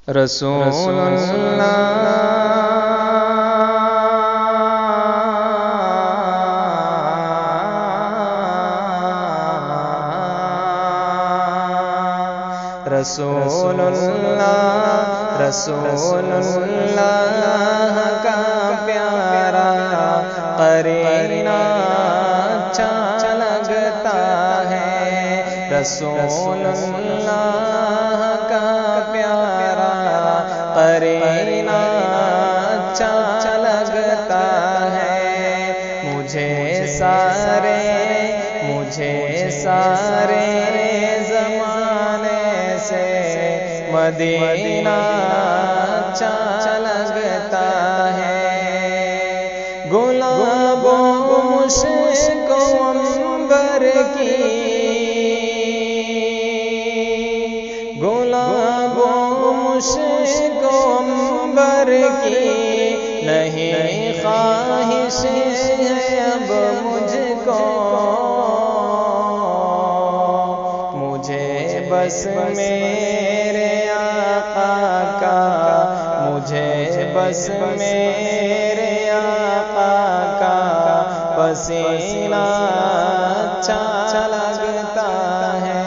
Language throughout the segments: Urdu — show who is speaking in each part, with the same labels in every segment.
Speaker 1: رسول اللہ رسول اللہ رسول اللہ کا پیارا قرینہ اچھا لگتا ہے، رسول اللہ کا پیارا قرینہ اچھا لگتا ہے، مجھے سارے زمانے سے مدینہ اچھا لگتا ہے، گلاب و مشک و عنبر کی، گلاب و مشک و عنبر کی نہیں خواہش ہے اب مجھ کو، مجھے بس میرے آقا کا، مجھے بس میرے آقا کا پسینہ اچھا لگتا ہے۔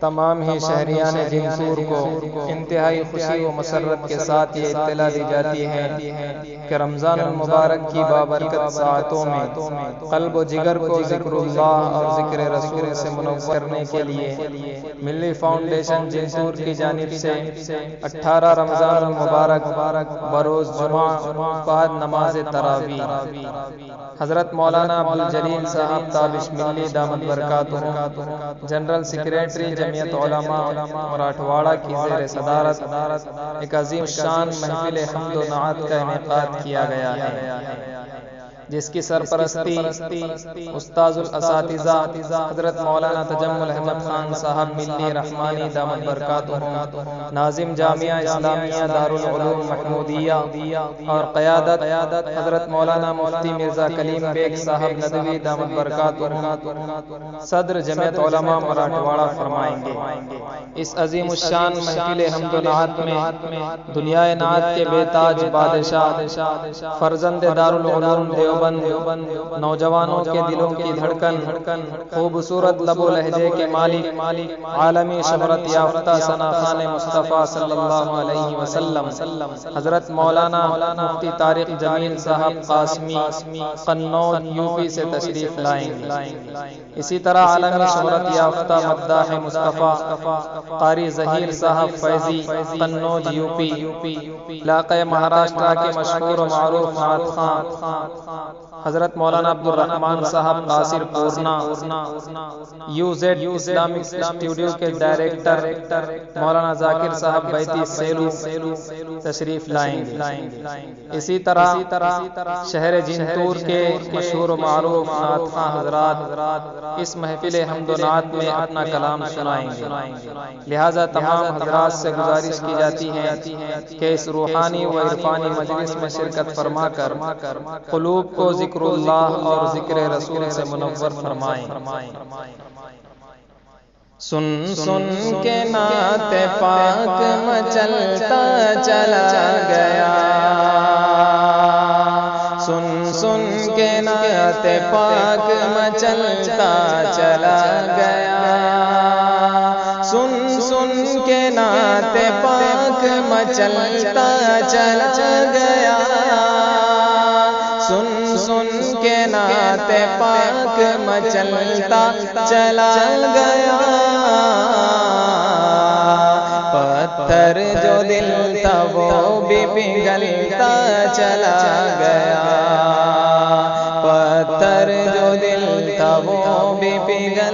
Speaker 1: تمام ہی شہریان جنسور کو انتہائی خوشی و مسرت کے ساتھ یہ اطلاع دی جاتی ہے کہ رمضان المبارک کی بابرکت ساعتوں میں قلب و جگر کو ذکر اللہ اور ذکر رسول سے منور کرنے کے لیے ملی فاؤنڈیشن جنسور کی جانب سے 18 رمضان المبارک بروز جمعہ بعد نماز تراویح حضرت مولانا عبدالجلیل صاحب تابش ملی دامت برکاتہ جنرل سیکریٹری جمعیت علماء مراٹھواڑہ کی زیر صدارت ایک عظیم شان محفل حمد و نعت کا انعقاد کیا گیا ہے، جس کی سرپرستی استاذ الاساتذہ حضرت مولانا تجمل احمد خان صاحب ملی رحمانی دامت برکاتہ ناظم جامعہ اسلامیہ دارالعلوم محمودیہ اور قیادت حضرت مولانا مفتی مرزا کلیم بیگ صاحب ندوی دامت برکاتہ صدر جمعیت علماء مراٹھواڑہ فرمائیں گے۔ اس عظیم الشان محفل حمد و نعت میں دنیا نعت کے بے تاج بادشاہ فرزند دارالعلوم دیوبند نوجوانوں کے دلوں کی دھڑکن، خوبصورت لب و لہجے کے مالک، عالمی شہرت یافتہ ثنا خان مصطفیٰ صلی اللہ علیہ وسلم حضرت مولانا مفتی طارق جمیل صاحب قاسمی قنوج یوپی سے تشریف لائیں گے۔ اسی طرح عالمی شہرت یافتہ مداح مصطفیٰ قاری ظہیر صاحب فیضی قنوج یوپی، علاقہ مہاراشٹرا کے مشہور و معروف نعت خواں حضرت مولانا عبدالرحمن صاحب قاصر پورنا یو زیڈ اسلامک اسٹوڈیو کے ڈائریکٹر مولانا ذاکر صاحب بیتی سیلو تشریف لائیں گے۔ اسی طرح شہر جنتور کے مشہور و معروف نعت خواں حضرات اس محفل حمد و نعت میں اپنا کلام سنائیں گے، لہذا تمام حضرات سے گزارش کی جاتی ہے کہ اس روحانی و عرفانی مجلس میں شرکت فرما کر قلوب کو ذکر اللہ اور ذکر رسول سے منور فرمائیں۔ سن کے نعت پاک مچلتا چلا گیا، سن کے نعت پاک مچلتا چلا گیا، سن کے نعت پاک مچلتا چلا گیا، سن کے نعت پاک مچلتا چلا گیا، پتھر جو دل تھا وہ بھی پگھلتا چلا گیا، پتھر جو دل تھا وہ بھی پگھلتا